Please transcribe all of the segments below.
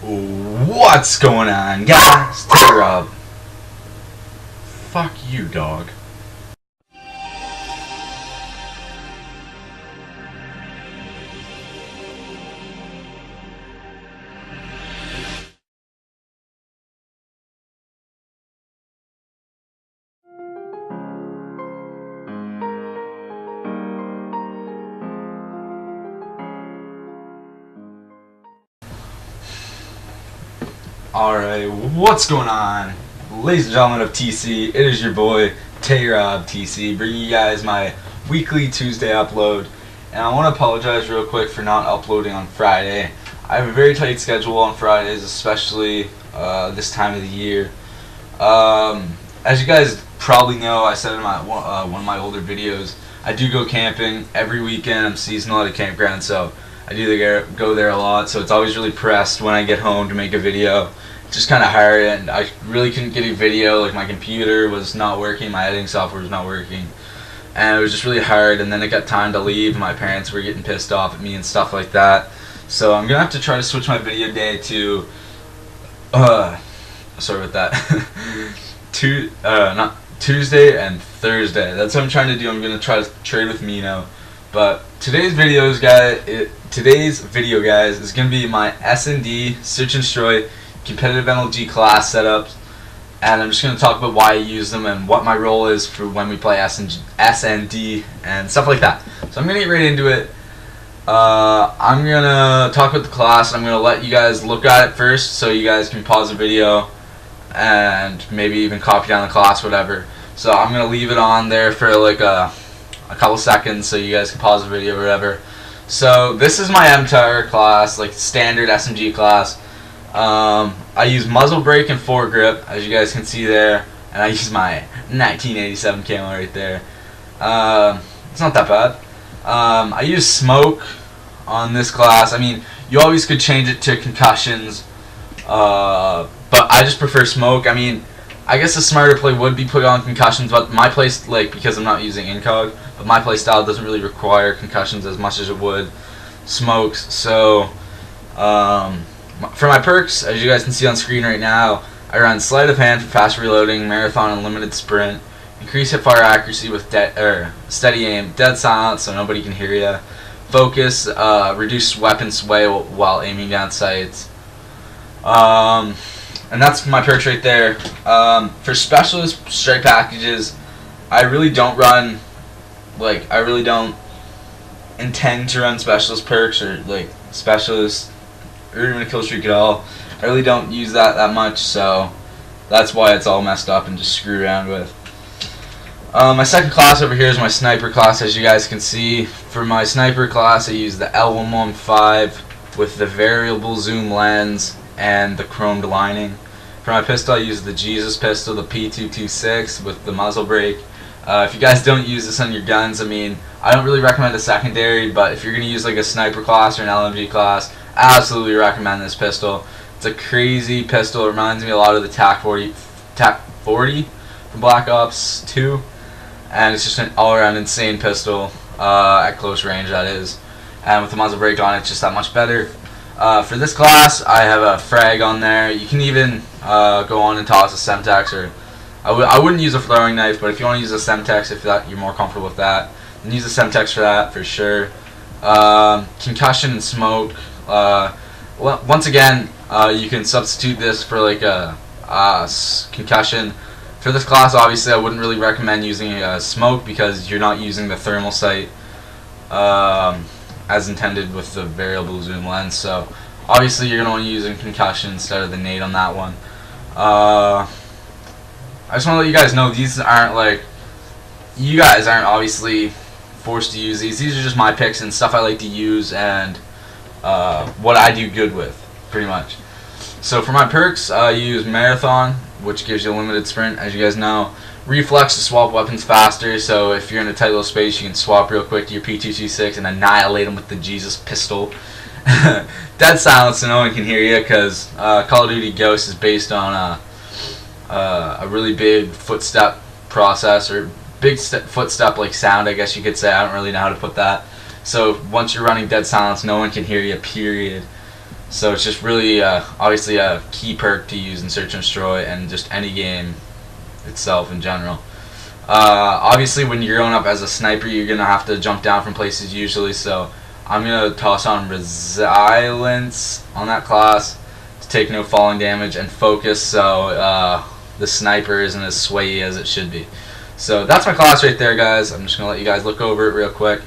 What's going on, guys? Rob. Fuck you, dog. Alright, what's going on? Ladies and gentlemen of TC, it is your boy, Rob TC, bringing you guys my weekly Tuesday upload. And I want to apologize real quick for not uploading on Friday. I have a very tight schedule on Fridays, especially this time of the year. As you guys probably know, I said in my one of my older videos, I do go camping every weekend. I'm seasonal at a campground, so I do go there a lot, so it's always really pressed when I get home to make a video. It's just kind of hard, and I really couldn't get a video. Like, my computer was not working, my editing software was not working, and it was just really hard. And then it got time to leave, and my parents were getting pissed off at me and stuff like that. So I'm gonna have to try to switch my video day to sorry about that. Not Tuesday and Thursday. That's what I'm trying to do. I'm gonna try to trade with Mino. But today's video, guys, is gonna be my S&D Search and Destroy competitive MLG class setups, and I'm just gonna talk about why I use them and what my role is for when we play S&D and stuff like that. So I'm gonna get right into it. I'm gonna talk about the class. I'm gonna let you guys look at it first, so you guys can pause the video and maybe even copy down the class, whatever. So I'm gonna leave it on there for like a couple seconds so you guys can pause the video or whatever. So this is my MTAR class, like standard SMG class. I use muzzle brake and foregrip, as you guys can see there, and I use my 1987 camo right there. It's not that bad. I use smoke on this class. I mean, you always could change it to concussions, but I just prefer smoke. I mean, I guess a smarter play would be put on concussions, but my play, like, because I'm not using incog, but my play style doesn't really require concussions as much as it would smokes. So for my perks, as you guys can see on screen right now, I run sleight of hand for fast reloading, marathon, and limited sprint, increase hipfire accuracy with steady aim, dead silence so nobody can hear you, focus, reduce weapon sway while aiming down sights. And that's my perks right there. For specialist strike packages, I really don't intend to run specialist perks or like specialist or even a kill streak at all. I really don't use that much, so that's why it's all messed up and just screw around with. My second class over here is my sniper class, as you guys can see. For my sniper class, I use the L115 with the variable zoom lens and the chromed lining. For my pistol, I use the Jesus pistol, the P226 with the muzzle brake. If you guys don't use this on your guns, I mean, I don't really recommend a secondary, but if you're going to use like a sniper class or an LMG class, I absolutely recommend this pistol. It's a crazy pistol. It reminds me a lot of the TAC 40 from Black Ops 2, and it's just an all-around insane pistol at close range, that is. And with the muzzle brake on, it's just that much better. For this class, I have a frag on there. You can even go on and toss a Semtex, or I wouldn't use a throwing knife, but if you want to use a Semtex, if you're more comfortable with that, then use a Semtex for that, for sure. Concussion and smoke. Once again, you can substitute this for like a concussion. For this class, obviously, I wouldn't really recommend using a smoke because you're not using the thermal sight as intended with the variable zoom lens. So obviously, you're going to want to use a concussion instead of the nade on that one. I just want to let you guys know these aren't like, you guys aren't obviously forced to use these. These are just my picks and stuff I like to use and what I do good with, pretty much. So for my perks, I use Marathon, which gives you a limited sprint, as you guys know. Reflex to swap weapons faster, so if you're in a tight little space, you can swap real quick to your P226 and annihilate them with the Jesus pistol. Dead silence so no one can hear you, because Call of Duty Ghost is based on a really big footstep process, or big footstep like sound, I guess you could say. I don't really know how to put that. So once you're running dead silence, no one can hear you, period. So it's just really obviously a key perk to use in Search and Destroy and just any game itself in general. Obviously, when you're going up as a sniper, you're going to have to jump down from places usually, so I'm going to toss on Resilience on that class to take no falling damage, and Focus so the sniper isn't as swayy as it should be. So that's my class right there, guys. I'm just going to let you guys look over it real quick.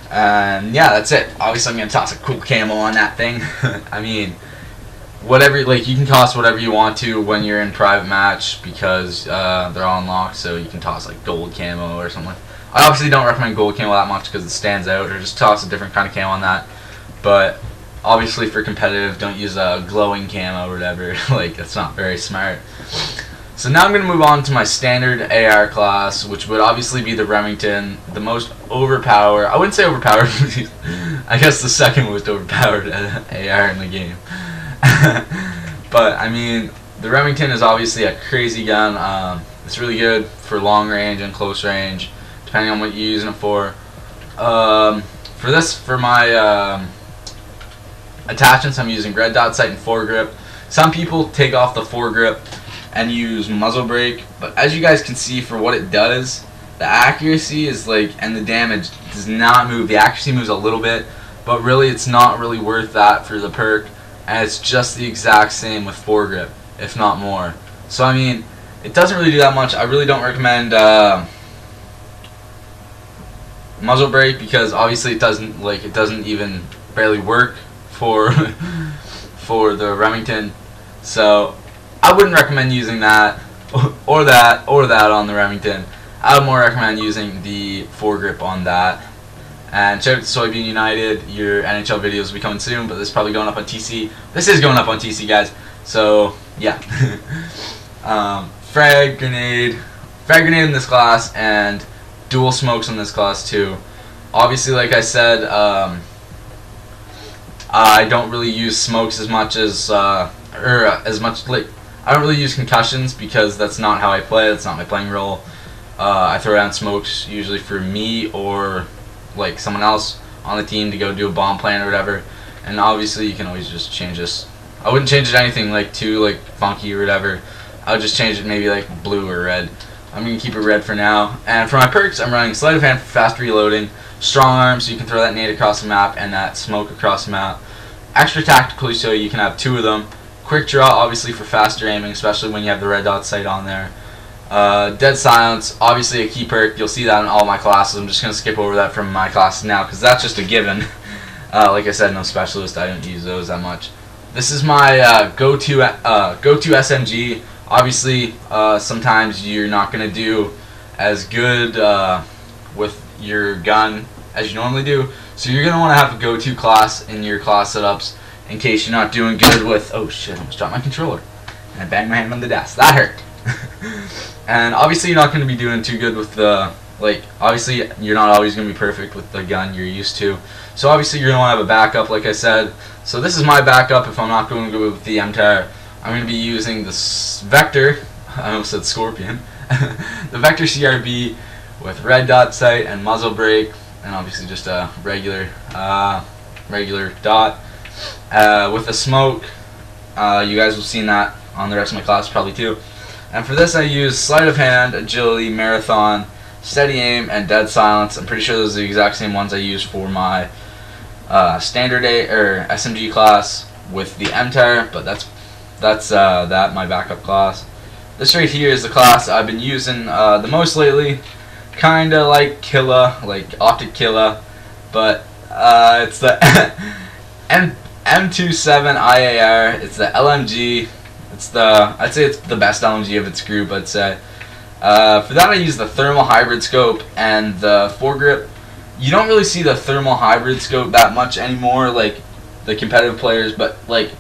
And yeah, that's it. Obviously, I'm going to toss a cool camo on that thing. I mean, whatever, like, you can toss whatever you want to when you're in private match because they're all unlocked, so you can toss like gold camo or something. I obviously don't recommend gold camo that much because it stands out, or just toss a different kind of camo on that. But obviously for competitive, don't use a glowing camo or whatever. Like, that's not very smart. So now I'm going to move on to my standard AR class, which would obviously be the Remington, the most overpowered. I wouldn't say overpowered. I guess the second most overpowered AR in the game. But I mean, the Remington is obviously a crazy gun. It's really good for long range and close range, depending on what you're using it for. For my attachments, I'm using red dot sight and foregrip. Some people take off the foregrip and use muzzle brake, but as you guys can see, for what it does, the accuracy is like, and the damage does not move. The accuracy moves a little bit, but really it's not really worth that for the perk, and it's just the exact same with foregrip, if not more. So I mean, it doesn't really do that much. I really don't recommend muzzle brake because obviously it doesn't even barely work for for the Remington. So I wouldn't recommend using that or that on the Remington. I would more recommend using the foregrip on that. And check out Soybean United. Your NHL videos will be coming soon, but this is probably going up on TC. This is going up on TC, guys. So yeah. Frag grenade in this class, and dual smokes in this class too. Obviously, like I said, I don't really use smokes as much as I don't really use concussions because that's not how I play. That's not my playing role. I throw down smokes usually for me or like someone else on the team to go do a bomb plan or whatever. And obviously, you can always just change this. I wouldn't change it anything like too like funky or whatever. I would just change it maybe like blue or red. I'm gonna keep it red for now. And for my perks, I'm running sleight of hand for fast reloading, strong arm so you can throw that nade across the map, and that smoke across the map. Extra tactical so you can have 2 of them. Quick draw, obviously for faster aiming, especially when you have the red dot sight on there. Dead silence, obviously a key perk. You'll see that in all my classes. I'm just going to skip over that from my classes now because that's just a given. Like I said, no specialist. I don't use those that much. This is my go-to SMG. Obviously, sometimes you're not going to do as good with your gun as you normally do. So you're going to want to have a go-to class in your class setups in case you're not doing good with... Oh shit, I almost dropped my controller. And I banged my hand on the desk. That hurt. And obviously you're not going to be doing too good with the... Like, obviously you're not always going to be perfect with the gun you're used to. So obviously you're going to want to have a backup, like I said. So this is my backup if I'm not going to go with the MTAR. I'm going to be using the Vector. I almost said Scorpion. The Vector CRB with red dot sight and muzzle brake. And obviously just a regular dot. With a smoke, you guys will see that on the rest of my class probably too. And for this I use sleight of hand, agility, marathon, steady aim, and dead silence. I'm pretty sure those are the exact same ones I use for my standard SMG class with the MTAR, but that's my backup class. This right here is the class I've been using the most lately. Kinda like Killa, like Optic Killa, but it's the M27 IAR. It's the LMG. I'd say it's the best LMG of its group. I'd say. For that I use the thermal hybrid scope and the foregrip. You don't really see the thermal hybrid scope that much anymore, like the competitive players, but like,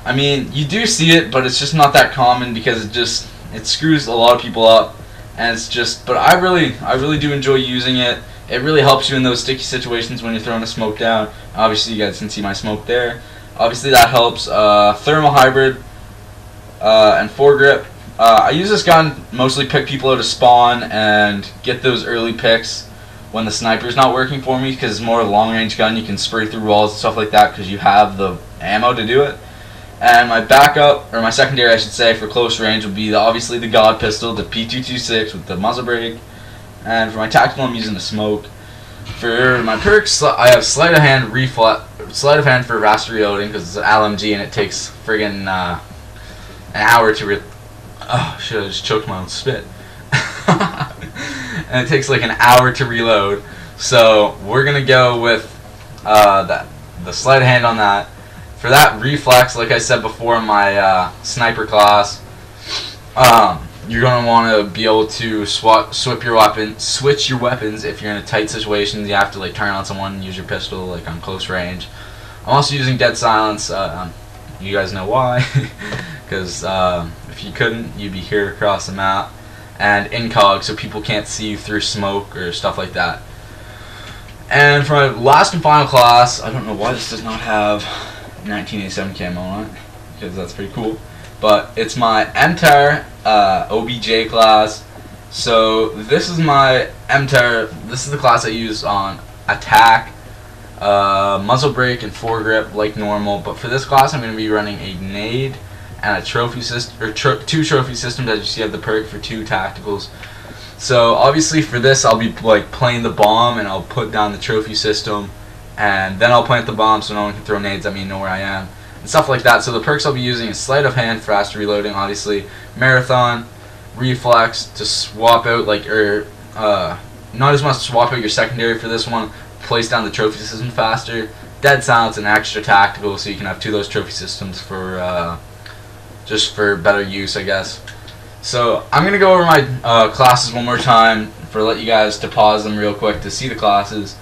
I mean, you do see it, but it's just not that common because it screws a lot of people up, and it's just. But I really do enjoy using it. It really helps you in those sticky situations when you're throwing a smoke down. Obviously, you guys can see my smoke there. Obviously, that helps. Thermal hybrid and foregrip. I use this gun mostly pick people out of spawn and get those early picks when the sniper's not working for me, because it's more of a long range gun. You can spray through walls and stuff like that because you have the ammo to do it. And my backup, or my secondary I should say, for close range would be obviously the God pistol, the P226 with the muzzle brake. And for my tactical I'm using the smoke. For my perks I have sleight of hand for fast reloading because it's an LMG and it takes friggin' an hour to oh shit, I just choked my own spit. And it takes like an hour to reload, so we're gonna go with the sleight of hand on that. For that reflex, like I said before, my sniper class, you're gonna want to be able to switch your weapons if you're in a tight situation. You have to like turn on someone and use your pistol like on close range. I'm also using dead silence. You guys know why, because if you couldn't, you'd be here across the map. And incog, so people can't see you through smoke or stuff like that. And for my last and final class, I don't know why this does not have 1987 camo on it, because that's pretty cool. But it's my MTAR OBJ class. So this is my MTAR. This is the class I use on attack, muzzle brake, and foregrip like normal. But for this class, I'm going to be running a nade and a trophy system, or two trophy systems. As you see, I have the perk for 2 tacticals. So obviously for this, I'll be like playing the bomb, and I'll put down the trophy system, and then I'll plant the bomb so no one can throw nades at me and know where I am and stuff like that. So the perks I'll be using is sleight of hand, fast reloading, obviously, marathon, reflex to swap out like not as much swap out your secondary for this one. Place down the trophy system faster, dead silence, and extra tactical, so you can have 2 of those trophy systems for just for better use, I guess. So I'm gonna go over my classes one more time for let you guys to pause them real quick to see the classes.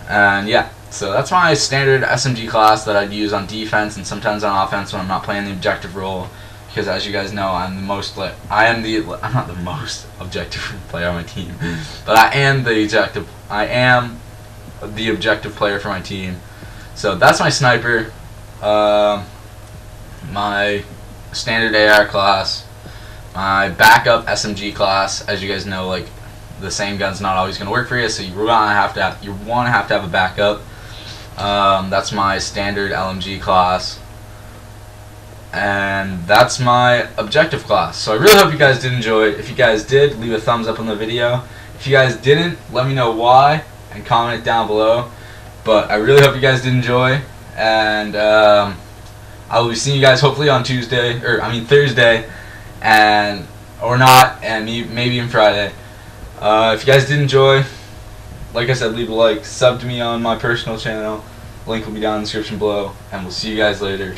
And yeah, so that's my standard SMG class that I'd use on defense and sometimes on offense when I'm not playing the objective role. Because as you guys know, I'm not the most objective player on my team, but I am the objective player for my team. So that's my sniper, my standard AR class, my backup SMG class. As you guys know, like, the same gun's not always going to work for you, so you want to have a backup. That's my standard LMG class, and that's my objective class. So I really hope you guys did enjoy it. If you guys did, leave a thumbs up on the video. If you guys didn't, let me know why and comment it down below. But I really hope you guys did enjoy, and I will be seeing you guys hopefully on Thursday, or not, and maybe even Friday. If you guys did enjoy, like I said, leave a like, sub to me on my personal channel. Link will be down in the description below, and we'll see you guys later.